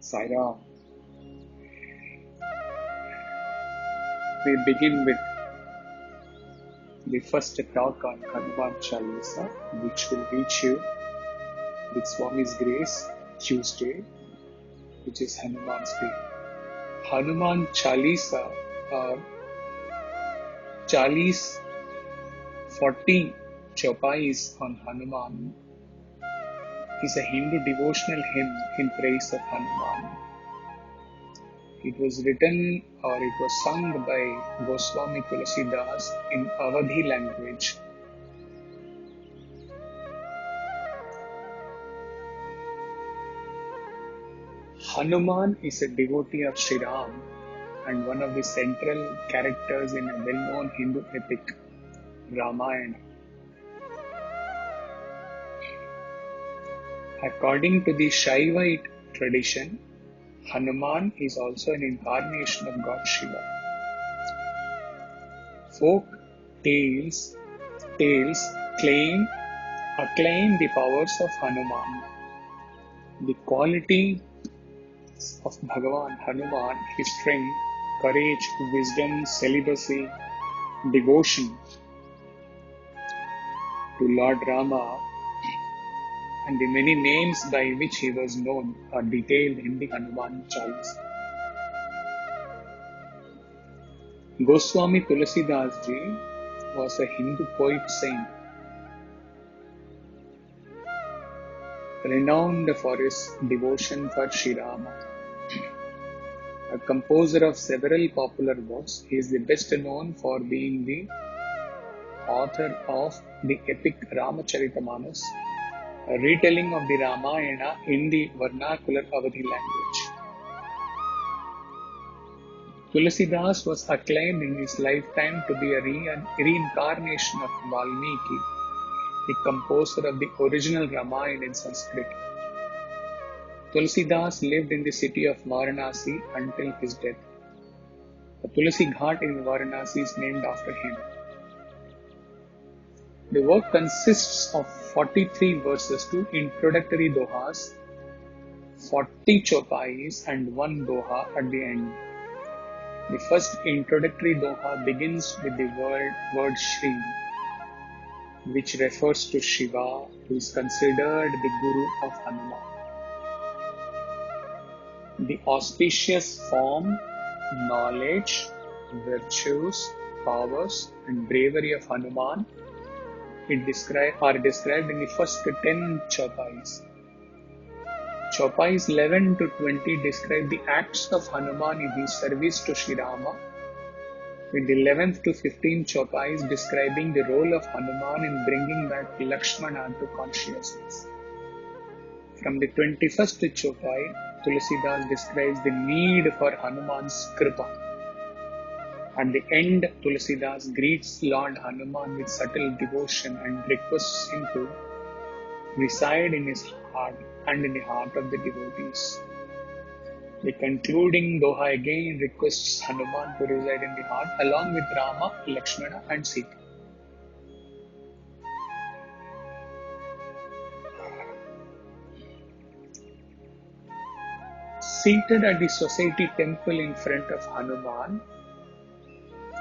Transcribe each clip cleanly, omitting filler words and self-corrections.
Saira, we begin with the first talk on Hanuman Chalisa, which will reach you with Swami's grace Tuesday, which is Hanuman's Day. Hanuman Chalisa, or Chalis 40 Chopais on Hanuman, is a Hindu devotional hymn in praise of Hanuman. It was written or it was sung by Goswami Tulasidas in Awadhi language. Hanuman is a devotee of Sri Ram and one of the central characters in a well-known Hindu epic, Ramayana. According to the Shaivite tradition, Hanuman is also an incarnation of God Shiva. Folk tales acclaim the powers of Hanuman. The quality of Bhagavan Hanuman, his strength, courage, wisdom, celibacy, devotion to Lord Rama, and the many names by which he was known are detailed in the Hanuman Chalisa. Goswami Tulasidas ji was a Hindu poet saint, renowned for his devotion for Sri Rama. A composer of several popular works, he is the best known for being the author of the epic Ramacharita-manas, a retelling of the Ramayana in the vernacular Awadhi language. Tulasidas was acclaimed in his lifetime to be a reincarnation of Valmiki, the composer of the original Ramayana in Sanskrit. Tulasidas lived in the city of Varanasi until his death. The Tulasi Ghat in Varanasi is named after him. The work consists of 43 verses, 2 introductory dohas, 40 chopais, and 1 doha at the end. The first introductory doha begins with the word Shri, which refers to Shiva, who is considered the Guru of Hanuman. The auspicious form, knowledge, virtues, powers, and bravery of Hanuman are described in the first 10 chopais. Chopais 11 to 20 describe the acts of Hanuman in his service to Sri Rama, with the 11th to 15th chopais describing the role of Hanuman in bringing back Lakshmana to consciousness. From the 21st chopai, Tulasidas describes the need for Hanuman's kripa. At the end, Tulasidas greets Lord Hanuman with subtle devotion and requests him to reside in his heart and in the heart of the devotees. The concluding doha again requests Hanuman to reside in the heart along with Rama, Lakshmana and Sita. Seated at the society temple in front of Hanuman,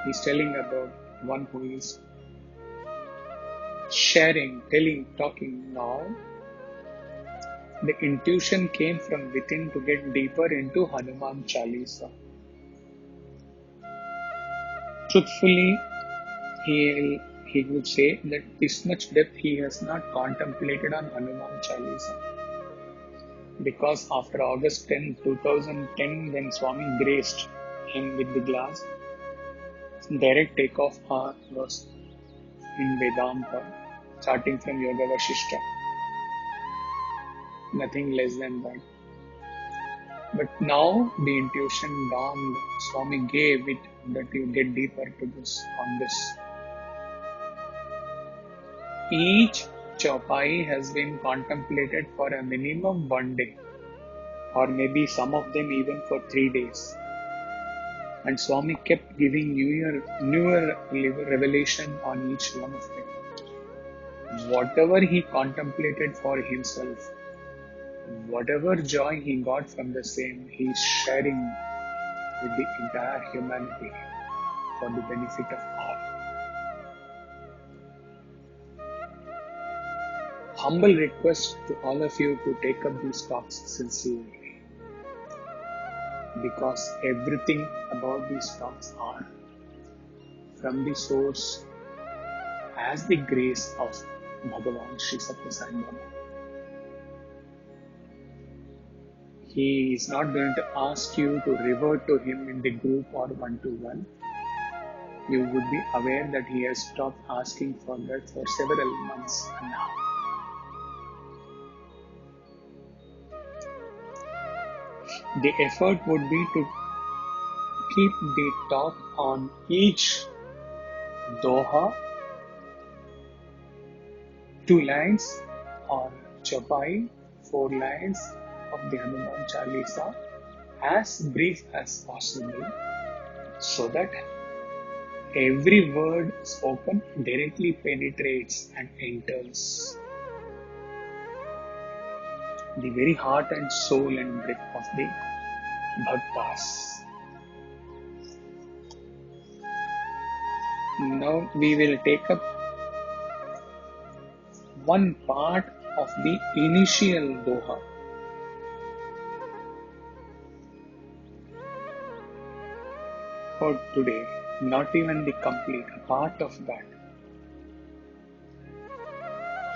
he is telling about one who is sharing, telling, talking now. The intuition came from within to get deeper into Hanuman Chalisa. Truthfully, he would say that this much depth he has not contemplated on Hanuman Chalisa. Because after August 10, 2010, when Swami graced him with the glass, direct takeoff was in Vedanta, starting from Yoga Vasishta. Nothing less than that. But now the intuition dawned, Swami gave it that you get deeper to this on this. Each chopai has been contemplated for a minimum 1 day, or maybe some of them even for 3 days. And Swami kept giving newer revelation on each one of them. Whatever he contemplated for himself, whatever joy he got from the same, he is sharing with the entire humanity for the benefit of all. Humble request to all of you to take up these talks sincerely, because everything about these talks are from the source as the grace of Bhagavan Sri Satya Sai Baba. He is not going to ask you to revert to him in the group or one-to-one. You would be aware that he has stopped asking for that for several months now. The effort would be to keep the talk on each doha, 2 lines, or chapai, 4 lines of the Hanuman Chalisa, as brief as possible, so that every word spoken directly penetrates and enters the very heart and soul and breath of the bhaktas. Now we will take up one part of the initial doha. For today, not even the complete, a part of that.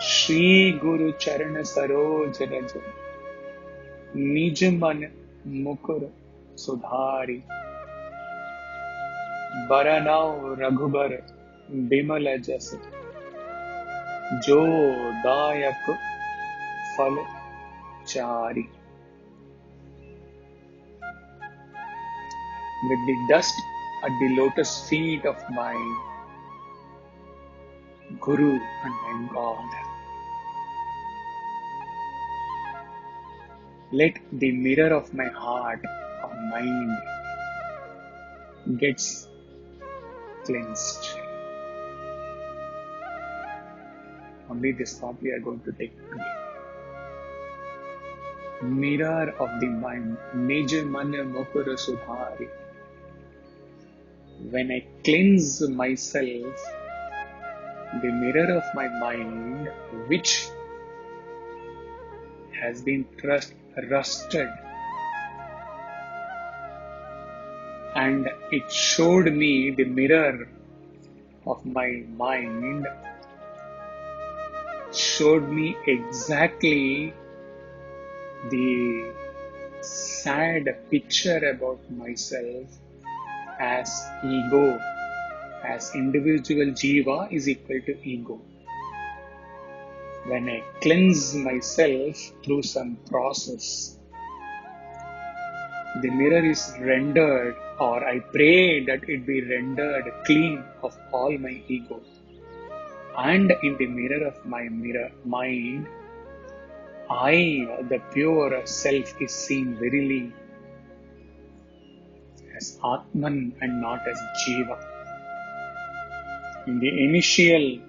Shri Guru Charana Saroj Raj Nij Man Mukur Sudhari Baranao Raghubar Bimala Jas Jo Dayak Fal Chari. With the dust at the lotus feet of my Guru and my God, let the mirror of my heart or mind gets cleansed. Only this thought we are going to take today. Mirror of the mind, Nij Man Mukura Sudhari. When I cleanse myself, the mirror of my mind, which has been rusted, and it showed me the mirror of my mind, showed me exactly the sad picture about myself as ego, as individual jiva is equal to ego. When I cleanse myself through some process, the mirror is rendered, or I pray that it be rendered clean of all my ego. And in the mirror of my mind, I, the pure self, is seen verily as Atman and not as Jiva. In the initial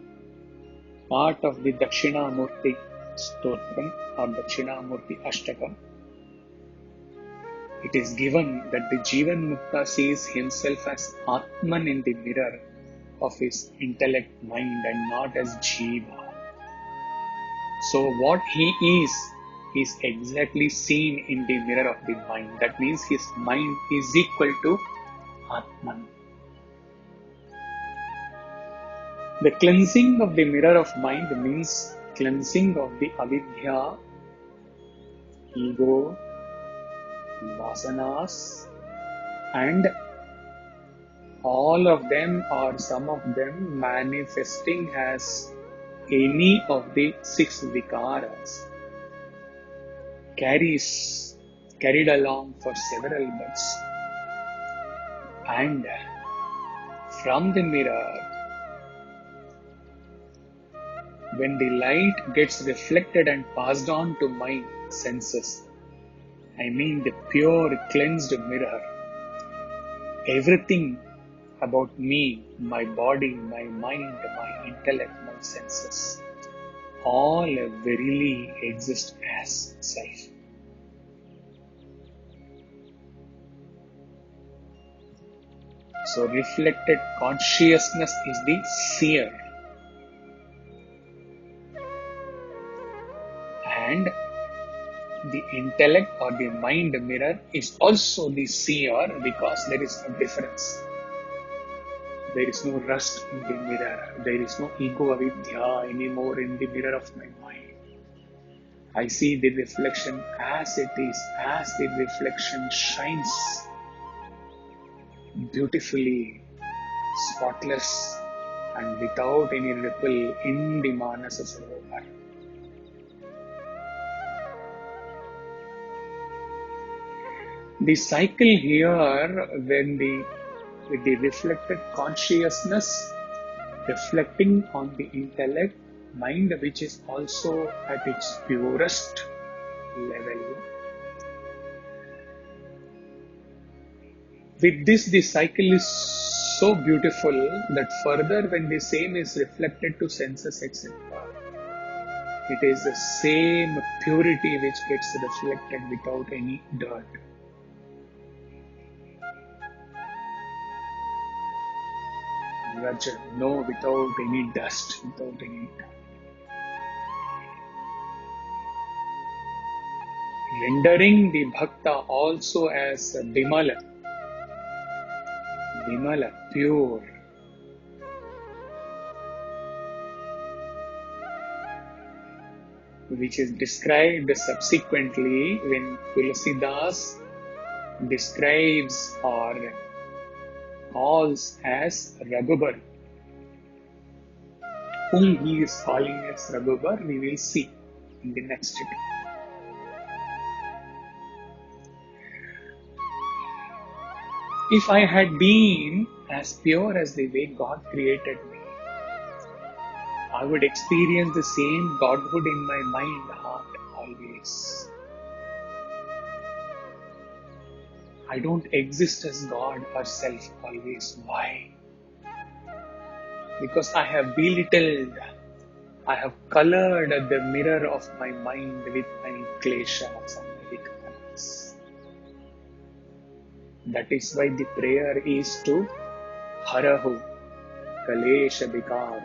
part of the Dakshinamurti Stotram or Dakshinamurti Ashtakam, it is given that the Jivan Mukta sees himself as Atman in the mirror of his intellect mind and not as Jiva. So what he is exactly seen in the mirror of the mind. That means his mind is equal to Atman. The cleansing of the mirror of mind means cleansing of the avidya, ego, vasanas, and all of them or some of them manifesting as any of the 6 vikaras, carried along for several births. And from the mirror, when the light gets reflected and passed on to my senses, I mean the pure cleansed mirror, everything about me, my body, my mind, my intellect, my senses, all verily exist as self. So reflected consciousness is the seer. And the intellect or the mind mirror is also the seer because there is no difference. There is no rust in the mirror. There is no ego avidya anymore in the mirror of my mind. I see the reflection as it is, as the reflection shines beautifully, spotless, and without any ripple in the Manasa Sarovar. The cycle here, with the reflected consciousness reflecting on the intellect, mind which is also at its purest level. With this, the cycle is so beautiful that further when the same is reflected to senses, etc., it is the same purity which gets reflected without any dirt. Rajat, no, without any dust, without any dirt. Rendering the bhakta also as Vimala, pure. Which is described subsequently when Tulsidas describes or calls as Raghubar. Whom he is calling as Raghubar, we will see in the next video. If I had been as pure as the way God created me, I would experience the same Godhood in my mind, heart, always. I don't exist as God or self always. Why? Because I have belittled, I have colored the mirror of my mind with my kleshas and my ignorance. That is why the prayer is to Harahu, Kalesha Vikar.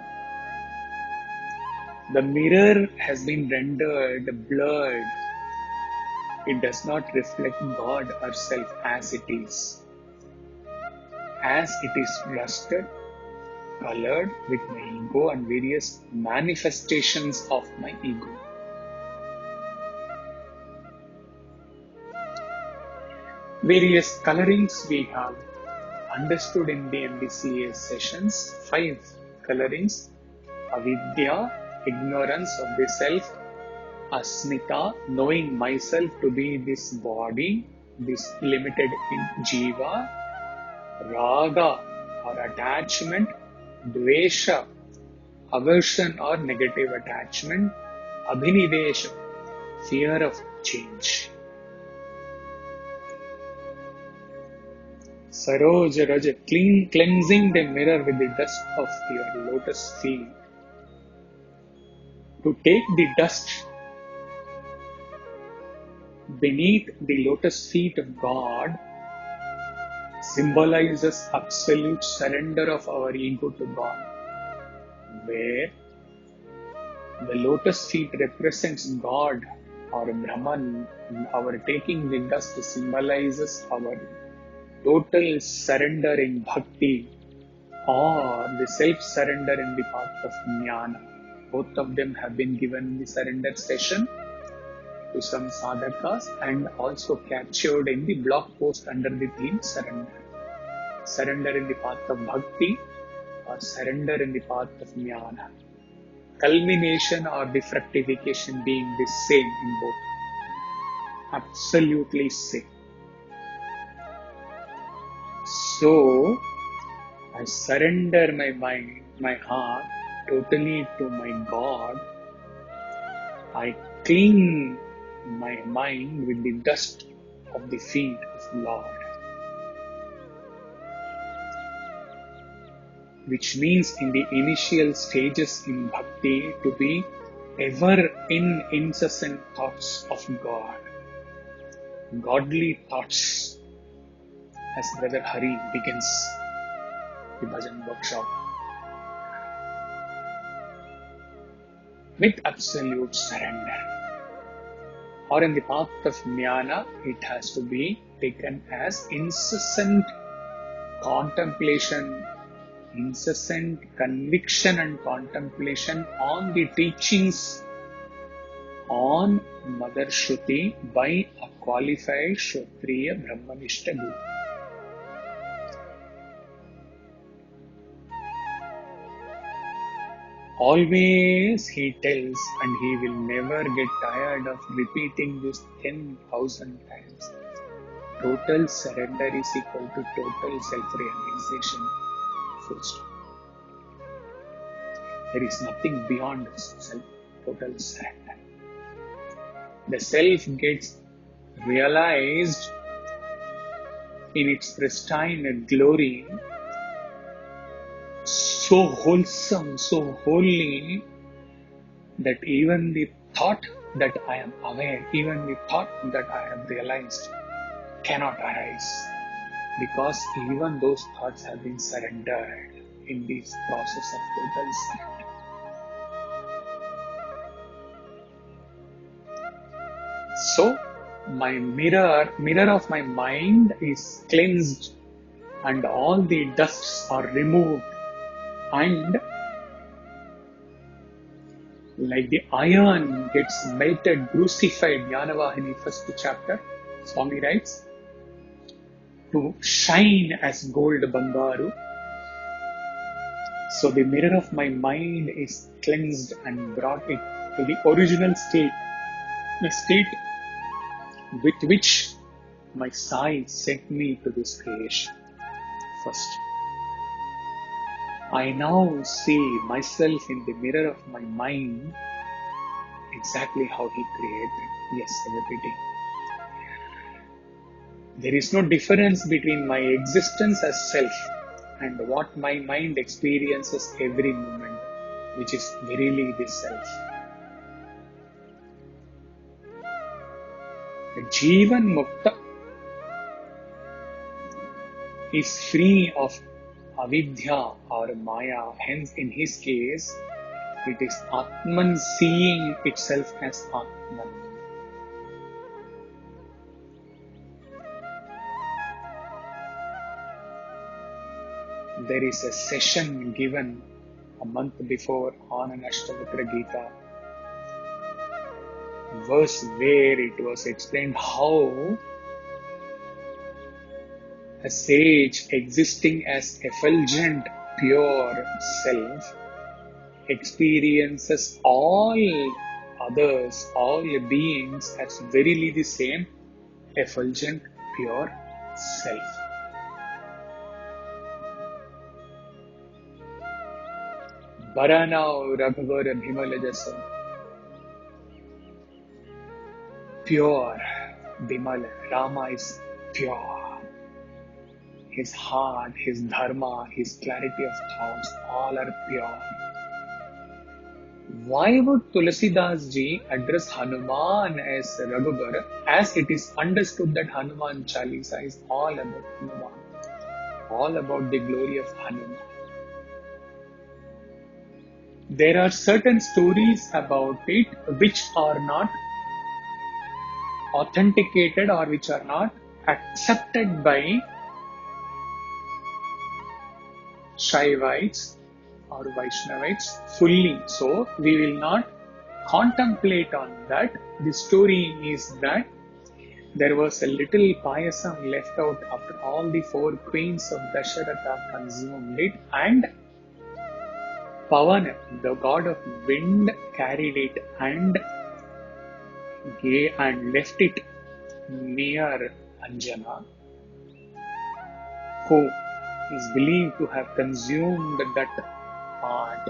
The mirror has been rendered blurred. It does not reflect God or self as it is. As it is rusted, colored with my ego and various manifestations of my ego. Various colorings we have understood in the MBCA sessions. 5 colorings: avidya, ignorance of the self; asmita, knowing myself to be this body, this limited in jiva; raga or attachment; dvesha, aversion or negative attachment; abhinivesha, fear of change. Saroja Raja, cleansing the mirror with the dust of your lotus feet. To take the dust beneath the lotus feet of God symbolizes absolute surrender of our ego to God, where the lotus feet represents God or Brahman. Our taking the dust symbolizes our total surrender in bhakti or the self-surrender in the path of jnana. Both of them have been given in the surrender session to some sadhakas and also captured in the blog post under the theme surrender. Surrender in the path of bhakti or surrender in the path of jnana. Culmination or the fructification being the same in both. Absolutely same. So, I surrender my mind, my heart, totally to my God. I clean my mind with the dust of the feet of Lord. Which means in the initial stages in bhakti to be ever in incessant thoughts of God. Godly thoughts, as Brother Hari begins. Bhakti Bhajan workshop. With absolute surrender. Or in the path of jnana, it has to be taken as incessant contemplation, incessant conviction and contemplation on the teachings on Mother Shruti by a qualified Kshatriya Brahmanishta Guru. Always he tells, and he will never get tired of repeating this 10,000 times. Total surrender is equal to total self-realization. Full stop. There is nothing beyond total surrender. The self gets realized in its pristine glory, so wholesome, so holy, that even the thought that I am aware, even the thought that I have realized cannot arise, because even those thoughts have been surrendered in this process of total surrender. So, my mirror of my mind is cleansed and all the dusts are removed, and like the iron gets melted, crucified, Jnanavahini first chapter, Swami writes, to shine as gold Bangaru. So the mirror of my mind is cleansed and brought it to the original state, the state with which my Sai sent me to this creation. First, I now see myself in the mirror of my mind exactly how he created. Yes, repeating. There is no difference between my existence as self and what my mind experiences every moment, which is verily the self. The Jivan Mukta is free of avidya or maya, hence in his case, it is Atman seeing itself as Atman. There is a session given a month before on an Ashtavakra Gita, verse where it was explained how a sage existing as effulgent, pure self experiences all others, all beings as verily the same effulgent, pure self. Baranao Raghavara Bhimalajasa. Pure Bimala. Rama is pure. His heart, his dharma, his clarity of thoughts, all are pure. Why would Tulsidas ji address Hanuman as Raghubar, as it is understood that Hanuman Chalisa is all about Hanuman, all about the glory of Hanuman? There are certain stories about it which are not authenticated or which are not accepted by Shaivites or Vaishnavites fully. So we will not contemplate on that. The story is that there was a little payasam left out after all the 4 queens of Dasharatha consumed it, and Pavana, the god of wind, carried it and left it near Anjana, who is believed to have consumed that part.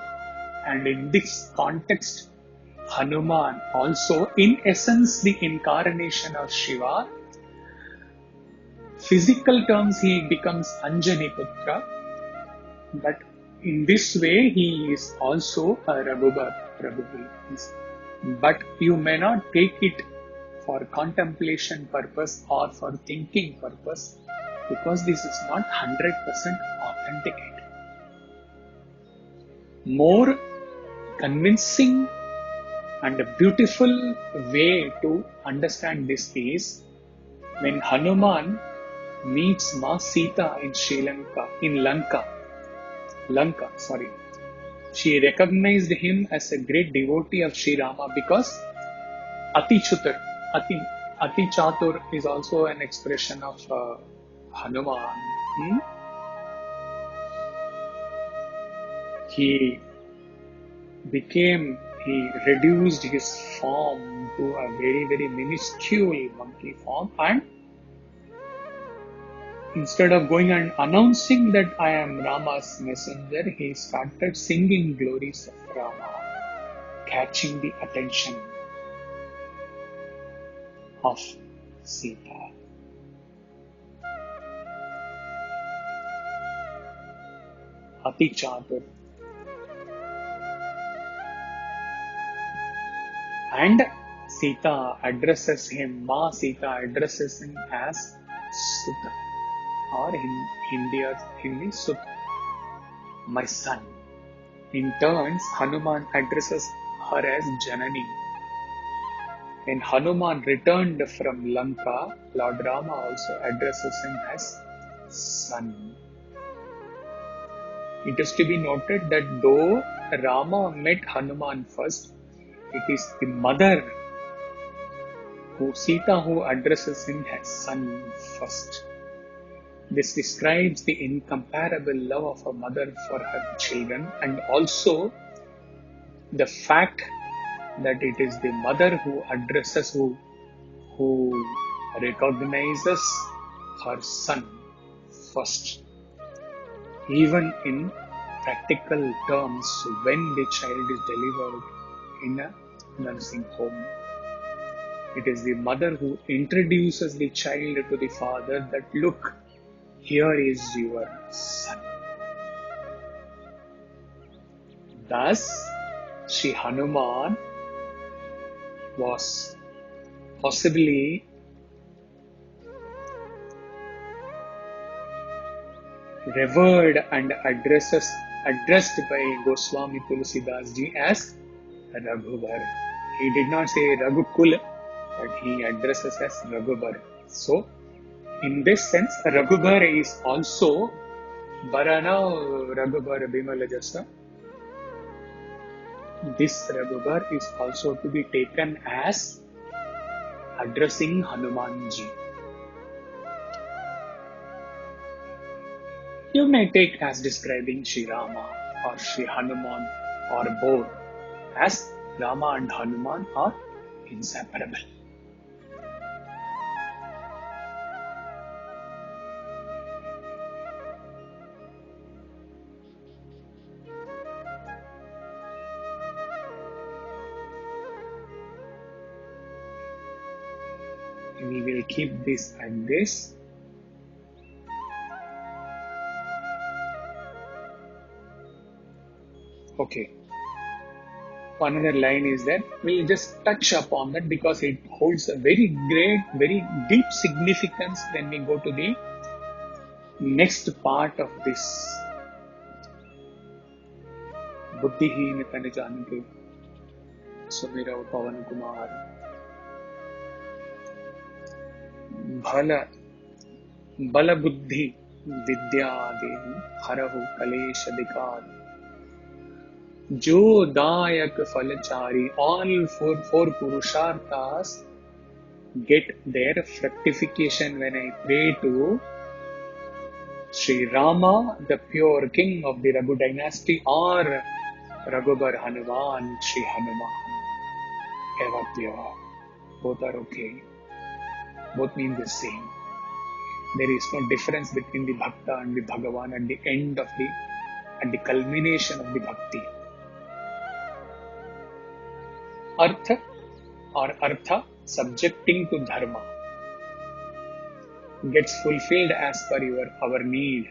And in this context, Hanuman also, in essence, the incarnation of Shiva. Physical terms, he becomes Anjani Putra, but in this way, he is also a Raghubar. But you may not take it for contemplation purpose or for thinking purpose, because this is not 100% authenticated. more convincing and a beautiful way to understand this is when Hanuman meets Ma Sita in Lanka, sorry. She recognized him as a great devotee of Sri Rama because Ati Chutur, Ati, Ati Chatur is also an expression of Hanuman. He reduced his form to a very, very minuscule monkey form, and instead of going and announcing that I am Rama's messenger, he started singing glories of Rama, catching the attention of Sita. Ati Chatur. And Sita addresses him, Ma Sita addresses him as Sut, or in Hindi Sut, my son. In turns, Hanuman addresses her as Janani. When Hanuman returned from Lanka, Lord Rama also addresses him as son. It is to be noted that though Rama met Hanuman first, it is the mother Sita who addresses him as son first. This describes the incomparable love of a mother for her children, and also the fact that it is the mother who addresses, who recognizes her son first. Even in practical terms, when the child is delivered in a nursing home, it is the mother who introduces the child to the father that, look, here is your son. Thus, Sri Hanuman was possibly revered and addressed by Goswami Tulsidas ji as Raghubar. He did not say Raghukul, but he addresses as Raghubar. So, in this sense, Raghubar is also Bharana Raghubar Bimala Jasa. This Raghubar is also to be taken as addressing Hanumanji. You may take as describing Sri Rama or Sri Hanuman or both, as Rama and Hanuman are inseparable. We will keep this at this. Okay. Another line is that we'll just touch upon that because it holds a very great, very deep significance when we go to the next part of this. Buddhihin Tane Janke Sumira Pavan Kumar Bala Buddhi Vidya Devi Harahu Kalesh Adhikar Jo Dayak Falachari, all four Purusharthas get their fructification when I pray to Sri Rama, the pure king of the Raghu dynasty, or Raghubar Hanuman, Sri Hanuman. Evatya. Both are okay. Both mean the same. There is no difference between the Bhakta and the Bhagavan at the end of at the culmination of the Bhakti. Artha subjecting to Dharma gets fulfilled as per our need,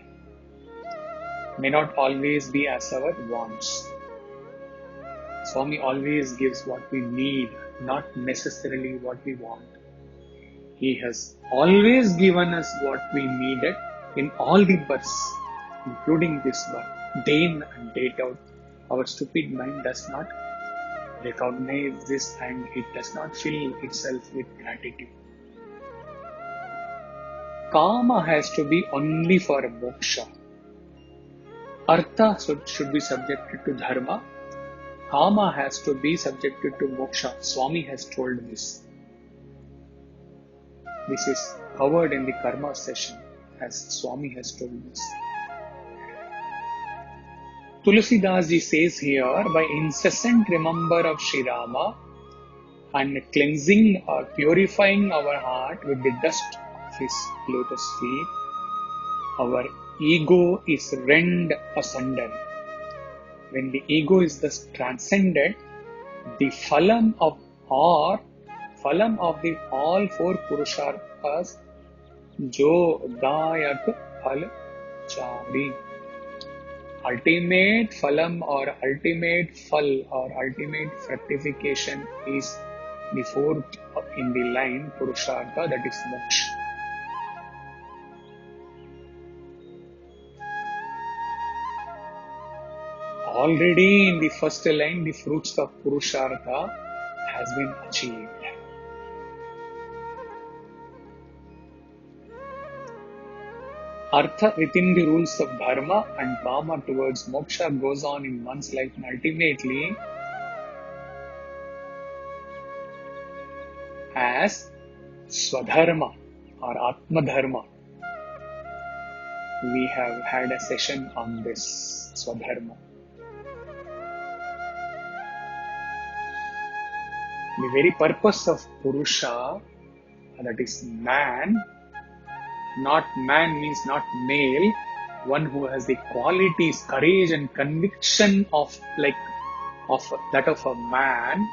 may not always be as our wants. Swami always gives what we need, not necessarily what we want. He has always given us what we needed in all the births, including this birth, day in and day out, Our stupid mind does not recognize this and it does not fill itself with gratitude. Kama has to be only for moksha. Artha should be subjected to dharma. Kama has to be subjected to moksha. Swami has told this. This is covered in the karma session as Swami has told this. Tulsidas ji says here, by incessant remember of Sri Rama and cleansing or purifying our heart with the dust of his lotus feet, our ego is rent asunder. When the ego is thus transcended, the phalam of the all four purusharthas, jo dayak phal chari, ultimate phalam or ultimate phal or ultimate fructification is the fourth in the line purushartha, that is moksha. Already in the first line, the fruits of Purushartha has been achieved. Artha within the rules of Dharma and Kama towards Moksha goes on in one's life, and ultimately as Swadharma or Atma Dharma. We have had a session on this Swadharma. The very purpose of Purusha, that is man, not man means not male, one who has the qualities, courage and conviction of that of a man.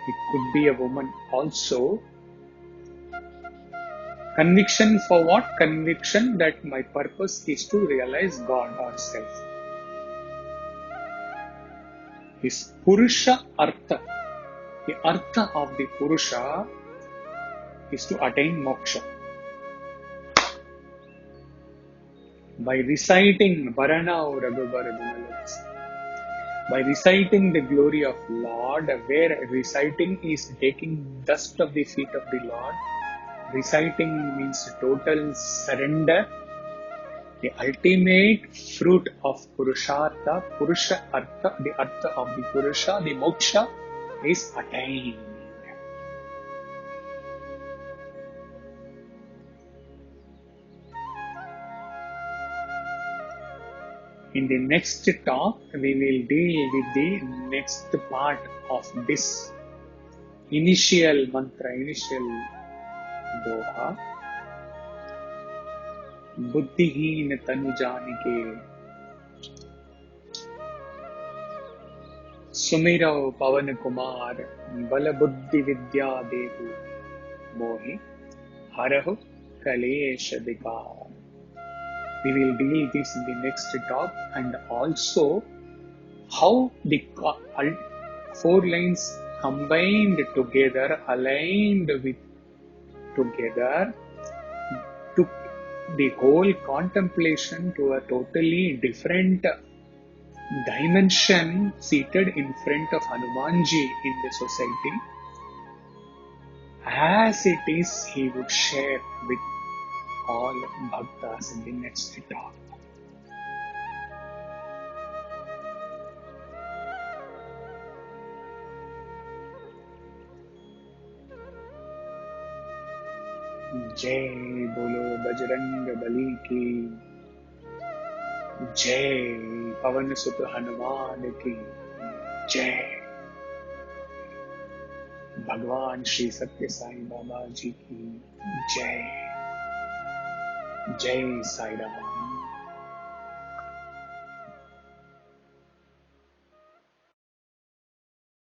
It could be a woman also. Conviction for what? Conviction that my purpose is to realize God or self. Is Purusha Artha. The Artha of the Purusha is to attain moksha. By reciting Varanao Raghubar Gunalas, by reciting the glory of Lord, where reciting is taking dust of the feet of the Lord, reciting means total surrender. The ultimate fruit of Purushartha, Purusha Artha, the Artha of the Purusha, the moksha is attained. In the next talk, we will deal with the next part of this initial mantra, initial doha. Buddhiheen tanu janike, Sumiro Pavan Kumar, Bala Buddhi Vidya Devu, Mohi, Harahu Kalesha Dikar. We will deal this in the next talk, and also how the four lines combined together, aligned with together, took the whole contemplation to a totally different dimension, seated in front of Hanumanji in the society. As it is, he would share with all bhaktas in the next talk. Jai Bolo Bajrang Bali ki, Jai Pavan Sut Hanuman ki, Jai Bhagwan Shri Satya Sai Baba Ji ki, Jai Jai Sai Ram.